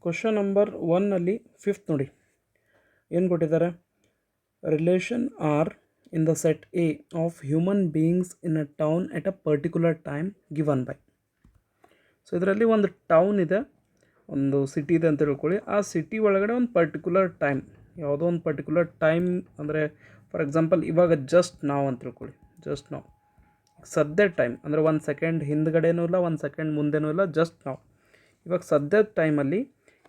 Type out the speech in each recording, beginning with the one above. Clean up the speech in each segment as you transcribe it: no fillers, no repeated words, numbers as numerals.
Question number 1 fifth ನೋಡಿ ಏನು ಕೊಟ್ಟಿದ್ದಾರೆ. Relation R in the set A of human beings in a town at a particular time given by. So ಇದರಲ್ಲಿ ಒಂದು town ಇದೆ, ಒಂದು city ಇದೆ ಅಂತ ತಿಳ್ಕೊಳ್ಳಿ. ಆ ಸಿಟಿ ಒಳಗಡೆ ಒಂದು ಪರ್ಟಿಕ್ಯುಲರ್ ಟೈಮ್, ಯಾವುದೋ ಒಂದು ಪರ್ಟಿಕ್ಯುಲರ್ ಟೈಮ್ ಅಂದರೆ ಫಾರ್ ಎಕ್ಸಾಂಪಲ್ ಇವಾಗ ಜಸ್ಟ್ ನಾವು ಅಂತ ತಿಳ್ಕೊಳ್ಳಿ. ಜಸ್ಟ್ ನಾವು ಸದ್ಯ ಟೈಮ್ ಅಂದರೆ 1 ಸೆಕೆಂಡ್ ಹಿಂದ್ಗಡೆನೂ ಇಲ್ಲ, 1 ಸೆಕೆಂಡ್ ಮುಂದೆನೂ ಇಲ್ಲ, ಜಸ್ಟ್ ನಾವು ಇವಾಗ ಸದ್ಯದ ಟೈಮಲ್ಲಿ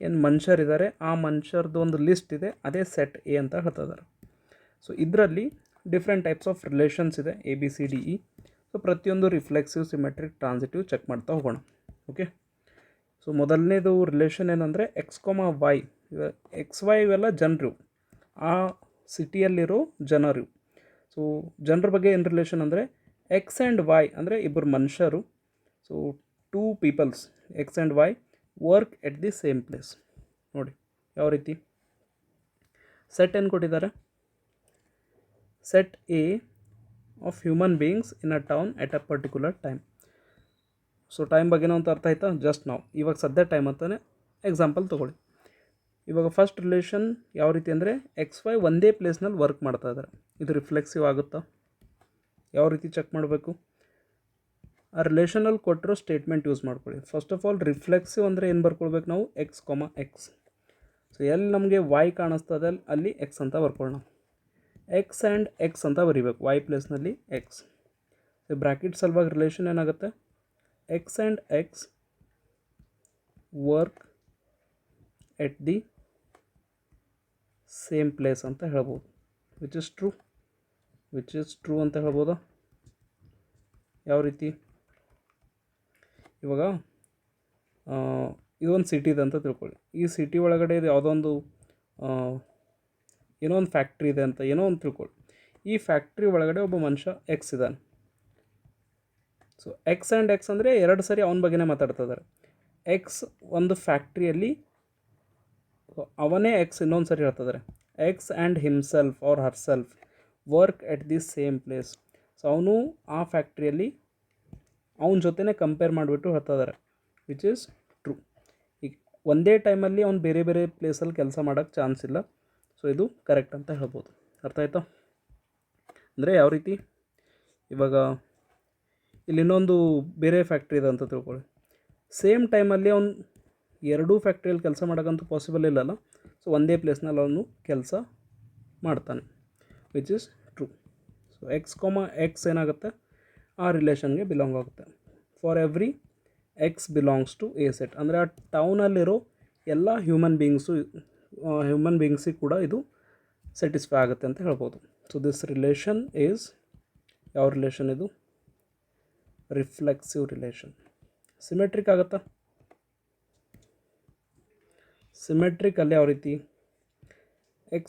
ಏನು ಮನುಷ್ಯರಿದ್ದಾರೆ, ಆ ಮನುಷ್ಯರದ್ದು ಒಂದು ಲಿಸ್ಟ್ ಇದೆ, ಅದೇ ಸೆಟ್ ಎ ಅಂತ ಹೇಳ್ತಿದ್ದಾರೆ. ಸೊ ಇದರಲ್ಲಿ ಡಿಫ್ರೆಂಟ್ ಟೈಪ್ಸ್ ಆಫ್ ರಿಲೇಷನ್ಸ್ ಇದೆ, ABCDE. ಸೊ ಪ್ರತಿಯೊಂದು ರಿಫ್ಲೆಕ್ಸಿವ್, ಸಿಮೆಟ್ರಿಕ್, ಟ್ರಾನ್ಸಿಟಿವ್ ಚೆಕ್ ಮಾಡ್ತಾ ಹೋಗೋಣ. ಓಕೆ, ಸೊ ಮೊದಲನೇದು ರಿಲೇಷನ್ ಏನಂದರೆ XY. XY ಇವೆಲ್ಲ ಜನರು, ಆ ಸಿಟಿಯಲ್ಲಿರೋ ಜನರು. ಸೊ ಜನರ ಬಗ್ಗೆ ಏನು ರಿಲೇಷನ್ ಅಂದರೆ X ಆ್ಯಂಡ್ Y ಅಂದರೆ ಇಬ್ಬರು ಮನುಷ್ಯರು. So 2 peoples X and Y work at the same place. ನೋಡಿ ಯಾವ ರೀತಿ ಸೆಟ್ ಏನು ಕೊಟ್ಟಿದ್ದಾರೆ. Set A of human beings in a town at a particular time. So time ಬಗ್ಗೆನೂ ಅಂತ ಅರ್ಥ ಆಯ್ತಾ. ಜಸ್ಟ್ ನಾವು ಇವಾಗ ಸದ್ಯ ಟೈಮ್ ಅಂತಲೇ ಎಕ್ಸಾಂಪಲ್ ತೊಗೊಳ್ಳಿ. ಇವಾಗ ಫಸ್ಟ್ ರಿಲೇಷನ್ ಯಾವ ರೀತಿ ಅಂದರೆ XY ಒಂದೇ ಪ್ಲೇಸ್ನಲ್ಲಿ ವರ್ಕ್ ಮಾಡ್ತಾ ಇದ್ದಾರೆ. ಇದು ರಿಫ್ಲೆಕ್ಸಿವ್ ಆಗುತ್ತಾ, ಯಾವ ರೀತಿ ಚೆಕ್ ಮಾಡಬೇಕು. ಆ ರಿಲೇಷನಲ್ಲಿ ಕೊಟ್ಟಿರೋ ಸ್ಟೇಟ್ಮೆಂಟ್ ಯೂಸ್ ಮಾಡ್ಕೊಳ್ಳಿ. ಫಸ್ಟ್ ಆಫ್ ಆಲ್ ರಿಫ್ಲೆಕ್ಸಿವ್ ಅಂದರೆ ಏನು ಬರ್ಕೊಳ್ಬೇಕು ನಾವು, X, ಸೊ ಎಲ್ಲಿ ನಮಗೆ Y ಕಾಣಿಸ್ತದೆ ಅಲ್ಲಿ X ಅಂತ ಬರ್ಕೊಳ್ಳೋಣ. X ಆ್ಯಂಡ್ X ಅಂತ ಬರೀಬೇಕು, Y ಪ್ಲೇಸ್ನಲ್ಲಿ X. ಸೊ ಬ್ರ್ಯಾಕೆಟ್ ಸಲುವಾಗಿ ರಿಲೇಷನ್ ಏನಾಗುತ್ತೆ, X and X work at the same place ಅಂತ ಹೇಳ್ಬೋದು. ವಿಚ್ ಇಸ್ ಟ್ರೂ ಅಂತ ಹೇಳ್ಬೋದಾ. ಯಾವ ರೀತಿ, ಇವಾಗ ಇದೊಂದು ಸಿಟಿ ಇದೆ ಅಂತ ತಿಳ್ಕೊಳ್ಳಿ. ಈ ಸಿಟಿ ಒಳಗಡೆ ಇದು ಯಾವುದೋ ಒಂದು ಏನೋ ಒಂದು ಫ್ಯಾಕ್ಟ್ರಿ ಇದೆ ಅಂತ ಏನೋ ಒಂದು ತಿಳ್ಕೊಳ್ಳಿ. ಈ ಫ್ಯಾಕ್ಟ್ರಿ ಒಳಗಡೆ ಒಬ್ಬ ಮನುಷ್ಯ X ಇದ್ದಾನೆ. ಸೊ X ಆ್ಯಂಡ್ X ಅಂದರೆ 2 ಸರಿ ಅವನ ಬಗ್ಗೆನೇ ಮಾತಾಡ್ತಾ ಇದ್ದಾರೆ. X ಒಂದು ಫ್ಯಾಕ್ಟ್ರಿಯಲ್ಲಿ ಅವನೇ X ಇನ್ನೊಂದು ಸರಿ ಹೇಳ್ತಿದ್ದಾರೆ. X and himself or herself work at the same place. So ಅವನು ಆ ಫ್ಯಾಕ್ಟ್ರಿಯಲ್ಲಿ ಅವನ ಜೊತೆನೇ ಕಂಪೇರ್ ಮಾಡಿಬಿಟ್ಟು ಹೇಳ್ತಾ ಇದ್ದಾರೆ, ವಿಚ್ ಈಸ್ ಟ್ರೂ. ಈಗ ಒಂದೇ ಟೈಮಲ್ಲಿ ಅವ್ನು ಬೇರೆ ಬೇರೆ ಪ್ಲೇಸಲ್ಲಿ ಕೆಲಸ ಮಾಡೋಕ್ಕೆ ಚಾನ್ಸ್ ಇಲ್ಲ. ಸೊ ಇದು ಕರೆಕ್ಟ್ ಅಂತ ಹೇಳ್ಬೋದು. ಅರ್ಥ ಆಯ್ತಾ. ಅಂದರೆ ಯಾವ ರೀತಿ, ಇವಾಗ ಇಲ್ಲಿ ಇನ್ನೊಂದು ಬೇರೆ ಫ್ಯಾಕ್ಟ್ರಿ ಇದೆ ಅಂತ ತಿಳ್ಕೊಳ್ಳಿ. ಸೇಮ್ ಟೈಮಲ್ಲಿ ಅವ್ನು ಎರಡೂ ಫ್ಯಾಕ್ಟ್ರಿಯಲ್ಲಿ ಕೆಲಸ ಮಾಡೋಕ್ಕಂತೂ ಪಾಸಿಬಲ್ ಇಲ್ಲಲ್ಲ. ಸೊ ಒಂದೇ ಪ್ಲೇಸ್ನಲ್ಲಿ ಅವನು ಕೆಲಸ ಮಾಡ್ತಾನೆ, which is true. So X, ಏನಾಗುತ್ತೆ, ಆ ರಿಲೇಷನ್ಗೆ ಬಿಲಾಂಗ್ ಆಗುತ್ತೆ. For every X belongs to a set ಅಂದರೆ ಆ ಟೌನಲ್ಲಿರೋ ಎಲ್ಲ ಹ್ಯೂಮನ್ ಬೀಯಿಂಗ್ಸಿಗೆ ಕೂಡ ಇದು ಸ್ಯಾಟಿಸ್ಫೈ ಆಗುತ್ತೆ ಅಂತ ಹೇಳ್ಬೋದು. ಸೊ ದಿಸ್ ರಿಲೇಷನ್ ಈಸ್ ಯಾವ ರಿಲೇಷನ್ ಇದು, ರಿಫ್ಲೆಕ್ಸಿವ್ ರಿಲೇಷನ್. ಸಿಮೆಟ್ರಿಕ್ ಆಗುತ್ತಾ, ಸಿಮೆಟ್ರಿಕಲ್ಲಿ ಯಾವ ರೀತಿ X,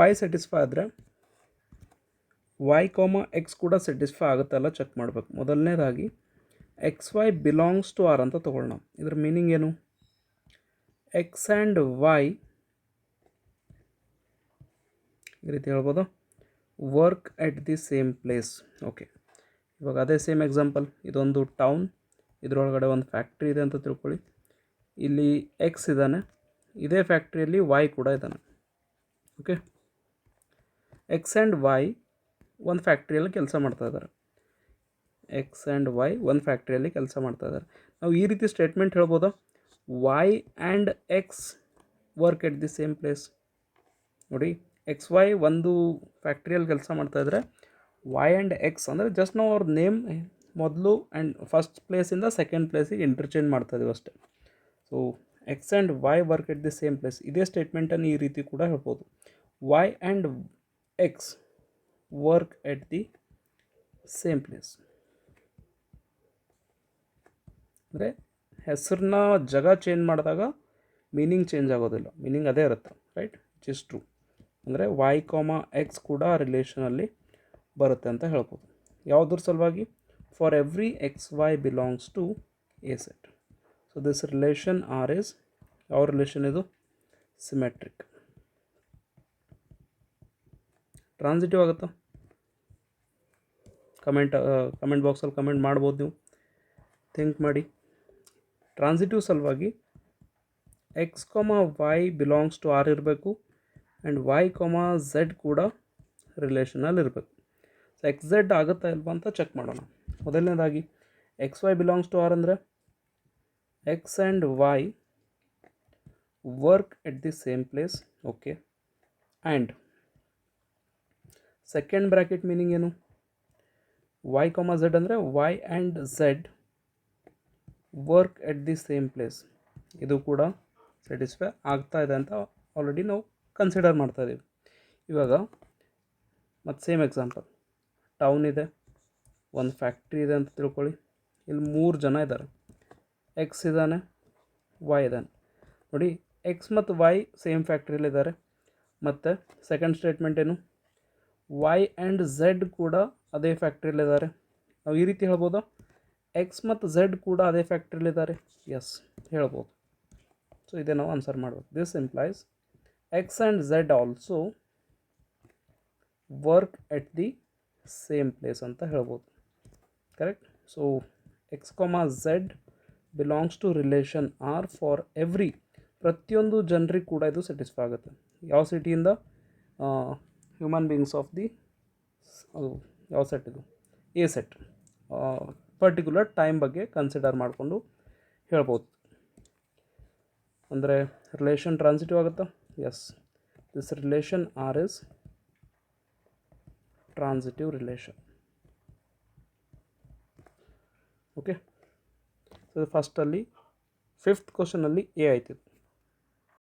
Y ಸ್ಯಾಟಿಸ್ಫೈ ಆದರೆ Y, X ಕೂಡ ಸ್ಯಾಟಿಸ್ಫೈ ಆಗುತ್ತಲ್ಲ ಚೆಕ್ ಮಾಡಬೇಕು. ಮೊದಲನೇದಾಗಿ XY ಬಿಲಾಂಗ್ಸ್ ಟು ಆರ್ ಅಂತ ತೊಗೊಳ್ಳೋಣ. ಇದರ ಮೀನಿಂಗ್ ಏನು, X ಆ್ಯಂಡ್ Y ಈ ರೀತಿ ಹೇಳ್ಬೋದು, work at the same place. Okay, ಇವಾಗ ಅದೇ ಸೇಮ್ ಎಕ್ಸಾಂಪಲ್, ಇದೊಂದು ಟೌನ್, ಇದರೊಳಗಡೆ ಒಂದು ಫ್ಯಾಕ್ಟ್ರಿ ಇದೆ ಅಂತ ತಿಳ್ಕೊಳ್ಳಿ. ಇಲ್ಲಿ X ಇದ್ದಾನೆ, ಇದೇ ಫ್ಯಾಕ್ಟ್ರಿಯಲ್ಲಿ Y ಕೂಡ ಇದ್ದಾನೆ. ಓಕೆ, X ಆ್ಯಂಡ್ Y ಒಂದು ಫ್ಯಾಕ್ಟ್ರಿಯಲ್ಲಿ ಕೆಲಸ ಮಾಡ್ತಾ ಇದ್ದಾರೆ. X ಆ್ಯಂಡ್ Y ಒಂದು ಫ್ಯಾಕ್ಟ್ರಿಯಲ್ಲಿ ಕೆಲಸ ಮಾಡ್ತಾ ಇದ್ದಾರೆ. ನಾವು ಈ ರೀತಿ ಸ್ಟೇಟ್ಮೆಂಟ್ ಹೇಳ್ಬೋದಾ, Y and X work at the same place. ನೋಡಿ XY ಒಂದು ಫ್ಯಾಕ್ಟ್ರಿಯಲ್ಲಿ ಕೆಲಸ ಮಾಡ್ತಾಯಿದ್ರೆ Y ಆ್ಯಂಡ್ X ಅಂದರೆ ಜಸ್ಟ್ ನಾವು ಅವ್ರ ನೇಮ್ ಮೊದಲು ಆ್ಯಂಡ್ ಫಸ್ಟ್ ಪ್ಲೇಸಿಂದ ಸೆಕೆಂಡ್ ಪ್ಲೇಸಿಗೆ ಇಂಟರ್ಚೇಂಜ್ ಮಾಡ್ತಾಯಿದ್ದೀವಿ ಅಷ್ಟೇ. So X and Y work at the same place, ಇದೇ ಸ್ಟೇಟ್ಮೆಂಟನ್ನು ಈ ರೀತಿ ಕೂಡ ಹೇಳ್ಬೋದು, Y and X work at the same place. ಅಂದರೆ ಹೆಸರನ್ನ ಜಾಗ ಚೇಂಜ್ ಮಾಡಿದಾಗ ಮೀನಿಂಗ್ ಚೇಂಜ್ ಆಗೋದಿಲ್ಲ, ಮೀನಿಂಗ್ ಅದೇ ಇರುತ್ತೆ, ರೈಟ್, ವಿಚ್ ಇಸ್ ಟ್ರೂ. ಅಂದರೆ Y, X ಕೂಡ ರಿಲೇಷನಲ್ಲಿ ಬರುತ್ತೆ ಅಂತ ಹೇಳ್ಬೋದು. ಯಾವುದ್ರ ಸಲುವಾಗಿ, for every XY belongs to a set. So this relation R is ಯಾವ ರಿಲೇಷನ್ ಇದು, ಸಿಮೆಟ್ರಿಕ್. ಟ್ರಾನ್ಸಿಟಿವ್ ಆಗುತ್ತಾ, ಕಮೆಂಟ್ ಬಾಕ್ಸಲ್ಲಿ ಕಮೆಂಟ್ ಮಾಡ್ಬೋದು ನೀವು, ಥಿಂಕ್ ಮಾಡಿ. ಟ್ರಾನ್ಸಿಟಿವ್ ಸಲುವಾಗಿ X comma Y belongs to R ಇರಬೇಕು ಆ್ಯಂಡ್ ವೈ ಕಾಮ ಝೆಡ್ ಕೂಡ ರಿಲೇಷನಲ್ಲಿ ಇರಬೇಕು. ಸೊ ಎಕ್ಸ್ ಝೆಡ್ ಆಗುತ್ತಾ ಇಲ್ವಾ ಅಂತ ಚೆಕ್ ಮಾಡೋಣ. ಮೊದಲನೇದಾಗಿ x y belongs to R ಅಂದರೆ x and y work at the same place. Okay, and second bracket meaning ಏನು? ವೈ ಕಾಮ ಝೆಡ್ ಅಂದರೆ y and z work at the same place. ಇದು ಕೂಡ ಸ್ಯಾಟಿಸ್ಫೈ ಆಗ್ತಾ ಇದೆ ಅಂತ ಆಲ್ರೆಡಿ ನಾವು consider ಮಾಡ್ತಾ ಇದ್ದೀವಿ. ಇವಾಗ ಮತ್ತು ಸೇಮ್ ಎಕ್ಸಾಂಪಲ್, ಟೌನ್ ಇದೆ, ಒಂದು ಫ್ಯಾಕ್ಟ್ರಿ ಇದೆ ಅಂತ ತಿಳ್ಕೊಳ್ಳಿ. ಇಲ್ಲಿ 3 ಜನ ಇದ್ದಾರೆ, ಎಕ್ಸ್ ಇದ್ದಾನೆ, ವೈ ಇದ್ದಾನೆ. ನೋಡಿ, ಎಕ್ಸ್ ಮತ್ತು ವೈ ಸೇಮ್ ಫ್ಯಾಕ್ಟ್ರಿಯಲ್ಲಿದ್ದಾರೆ. ಮತ್ತು ಸೆಕೆಂಡ್ ಸ್ಟೇಟ್ಮೆಂಟ್ ಏನು? ವೈ ಆ್ಯಂಡ್ ಝೆಡ್ ಕೂಡ ಅದೇ ಫ್ಯಾಕ್ಟ್ರಿಯಲ್ಲಿದ್ದಾರೆ. ನಾವು ಈ ರೀತಿ ಹೇಳ್ಬೋದಾ? ಎಕ್ಸ್ ಮತ್ತು ಝೆಡ್ ಕೂಡ ಅದೇ ಫ್ಯಾಕ್ಟ್ರಿಯಲ್ಲಿದ್ದಾರೆ. ಎಸ್, ಹೇಳ್ಬೋದು. ಸೊ ಇದೇ ನಾವು ಆನ್ಸರ್ ಮಾಡ್ಬೋದು. This implies x and z also work at the same place ಅಂತ ಹೇಳ್ಬೋದು. Correct. So x comma z belongs to relation R for every, ಪ್ರತಿಯೊಂದು ಜನರಿಗೆ ಕೂಡ ಇದು ಸ್ಯಾಟಿಸ್ಫೈ ಆಗುತ್ತೆ. ಯಾವ ಸಿಟಿಯಿಂದ? ಹ್ಯೂಮನ್ ಬೀಯಿಂಗ್ಸ್ ಆಫ್ ದಿ, ಅದು ಯಾವ ಸೆಟ್ ಇದು? A set. ಪರ್ಟಿಕ್ಯುಲರ್ ಟೈಮ್ ಬಗ್ಗೆ ಕನ್ಸಿಡರ್ ಮಾಡಿಕೊಂಡು ಹೇಳ್ಬೋದು. ಅಂದರೆ ರಿಲೇಷನ್ ಟ್ರಾನ್ಸಿಟಿವ್ ಆಗುತ್ತಾ? Yes, this relation R is transitive relation. Okay, so ಫಸ್ಟಲ್ಲಿ 5th ಕ್ವಶನಲ್ಲಿ ಎ ಆಯ್ತಿತ್ತು.